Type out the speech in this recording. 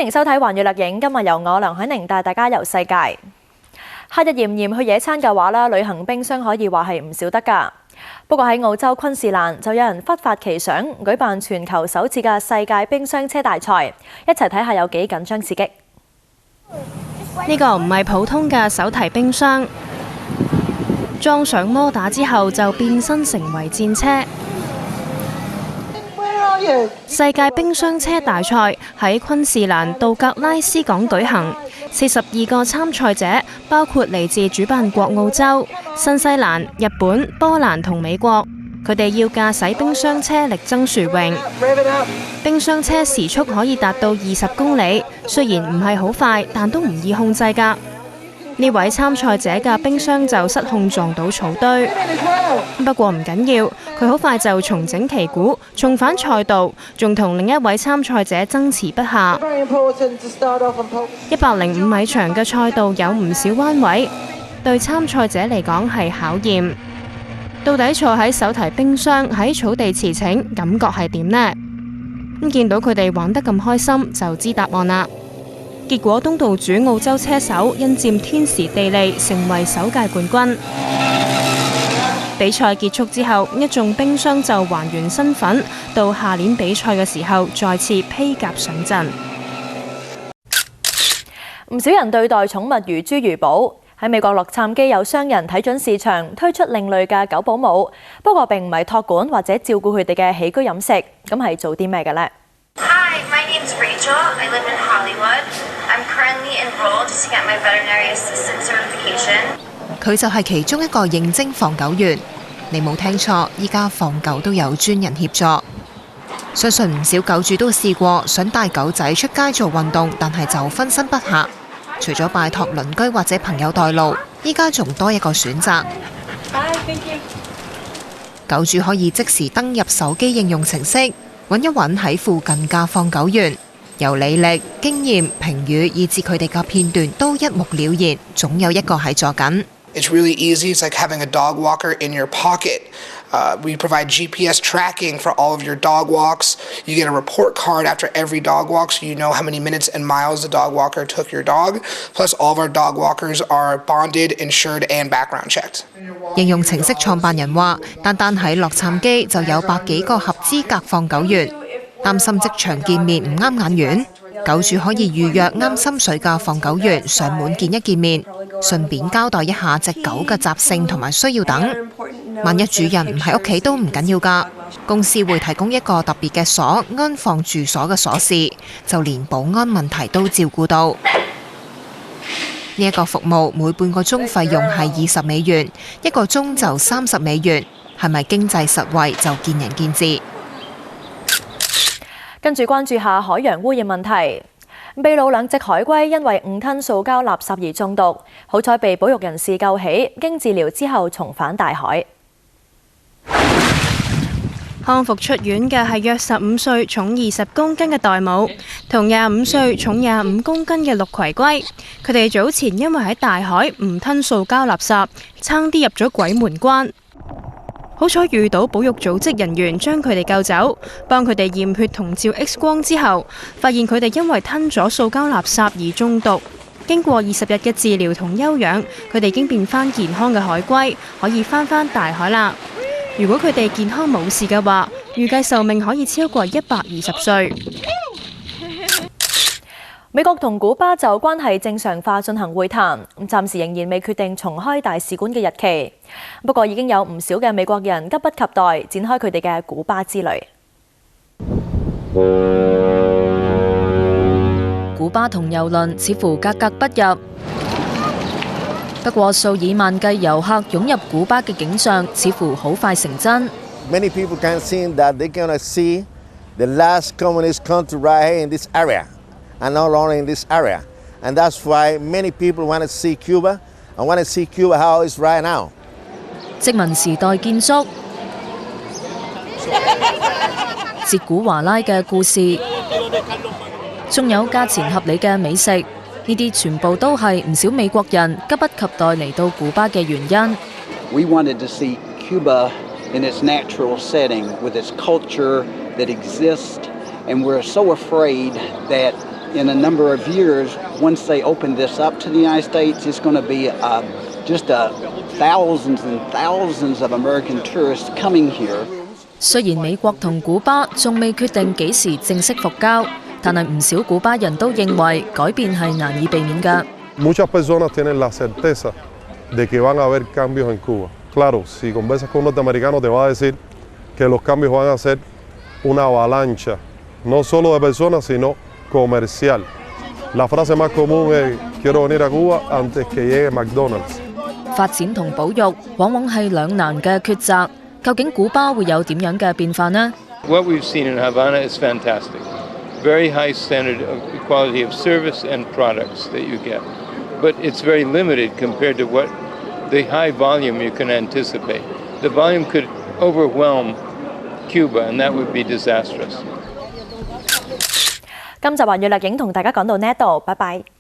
迎收睇《寰宇掠影》，今日由我梁海寧帶大家遊世界。夏日炎炎去野餐嘅話啦，旅行冰箱可以話係唔少得㗎。不過喺澳洲昆士蘭就有人忽發奇想，舉辦全球首次嘅世界冰箱車大賽，一齊睇下有幾緊張刺激。呢個唔係普通嘅手提冰箱，裝上摩打之後就變身成為戰車。世界冰箱車大賽喺昆士蘭道格拉斯港舉行，42個參賽者包括嚟自主辦國澳洲、新西蘭、日本、波蘭同美國。佢哋要駕駛冰箱車力爭殊榮。冰箱車時速可以達到20公里，雖然唔係好快，但都唔易控制㗎。呢位參賽者嘅冰箱就失控撞到草堆，不過唔緊要，佢好快就重整旗鼓，重返賽道，仲同另一位參賽者爭持不下。105米長嘅賽道有唔少彎位，對參賽者嚟講係考驗。到底坐喺手提冰箱喺草地馳騁，感覺係點呢？見到佢哋玩得咁開心，就知答案啦。結果東道主澳洲車手因佔天時地利，成為首屆冠軍。比賽結束之後，一眾冰箱就還原身份，到下年比賽嘅時候再次披甲上陣。唔少人對待寵物如珠如寶。喺美國洛杉磯有商人睇準市場，推出另類嘅狗保姆，不過並唔係託管或者照顧佢哋嘅起居飲食，咁係做啲咩嘅呢？ Hi, my name's Rachel. I live in Hollywood. I'm currently enrolled to get my veterinary assistant certification. 佢就係其中一個應徵放狗員。你冇聽錯，依家放狗都有專人協助。相信唔少狗主都試過想帶狗仔出街做運動，但係就分身不暇。除咗拜託鄰居或者朋友代勞，依家仲多一個選擇。狗主可以即時登入手機應用程式，揾一揾喺附近嘅放狗員，由履歷、經驗、評語以至佢哋嘅片段都一目了然，總有一個喺做緊。It's really easy. It's like having a dog walker in your pocket. We provide GPS tracking for all of your dog walks. You get a report card after every dog walk, so you know how many minutes and miles the dog walker took your dog. Plus, all of our dog walkers are bonded, insured, and background checked. 應用程式創辦人話，單單喺洛杉磯就有100幾個合資格放狗員，擔心職場見面唔啱眼緣。狗主可以預約啱心水嘅放狗員上門見一見面，順便交代一下隻狗嘅習性同埋需要等。萬一主人唔喺屋企都唔緊要㗎，公司會提供一個特別嘅鎖安放住所嘅鎖匙，就連保安問題都照顧到。呢一個服務每半個鐘費用係20美元，一個鐘就30美元，係咪經濟實惠就見仁見智。跟住關注下海洋污染問題。秘魯2隻海龜因為誤吞塑膠垃圾而中毒，好彩被保育人士救起，經治療之後重返大海。康復出院嘅係約15歲、重20公斤嘅代母，同25歲、重25公斤嘅綠葵龜。佢哋早前因為喺大海誤吞塑膠垃圾，差啲入咗鬼門關。好彩遇到保育組織人員將佢哋救走，幫佢哋驗血同照 X 光之後，發現佢哋因為吞咗塑膠垃圾而中毒。經過20日嘅治療同休養，佢哋已經變返健康嘅海龜，可以返大海啦。如果佢哋健康冇事嘅話，預計壽命可以超過120歲。美國同古巴就關係正常化進行會談，暫時仍然未決定重開大使館嘅日期。不過已經有唔少嘅美國人急不及待展開佢哋嘅古巴之旅。古巴同郵輪似乎格格不入，不過數以萬計遊客湧入古巴嘅景象似乎好快成真。Many people can see that they gonna see the last communist country right here in this area, and not only in this area, and that's why many people want to see Cuba and want to see Cuba how it's right now. 殖民時代建築，哲古華拉嘅故事，仲有價錢合理嘅美食，呢啲全部都係唔少美國人急不及待嚟到古巴嘅原因。We wanted to see Cuba in its natural setting with its culture that exists, and we're so afraid that In a number of years, once they open this up to the United States, it's going to be thousands and thousands of American tourists coming here. 雖然美國同古巴仲未決定幾時正式復交，但係唔少古巴人都認為改變係難以避免㗎。Muchas personas tienen la certeza de que van a haber cambios en Cuba. Claro, si conversas con un norteamericano te va a decir que los cambios van a ser una avalancha, no solo de personas, sino comercial. La frase más común es quiero venir a Cuba antes que llegue McDonald's. 發展同保育往往係兩難嘅抉擇，究竟古巴會有點樣嘅變化呢？ What we've seen in Havana is fantastic. Very high standard of quality of service and products that you get. But it's very limited compared to what the high volume you can anticipate. The volume could overwhelm Cuba, and that would be disastrous. 今集環宇掠影同大家講到呢一度，拜拜。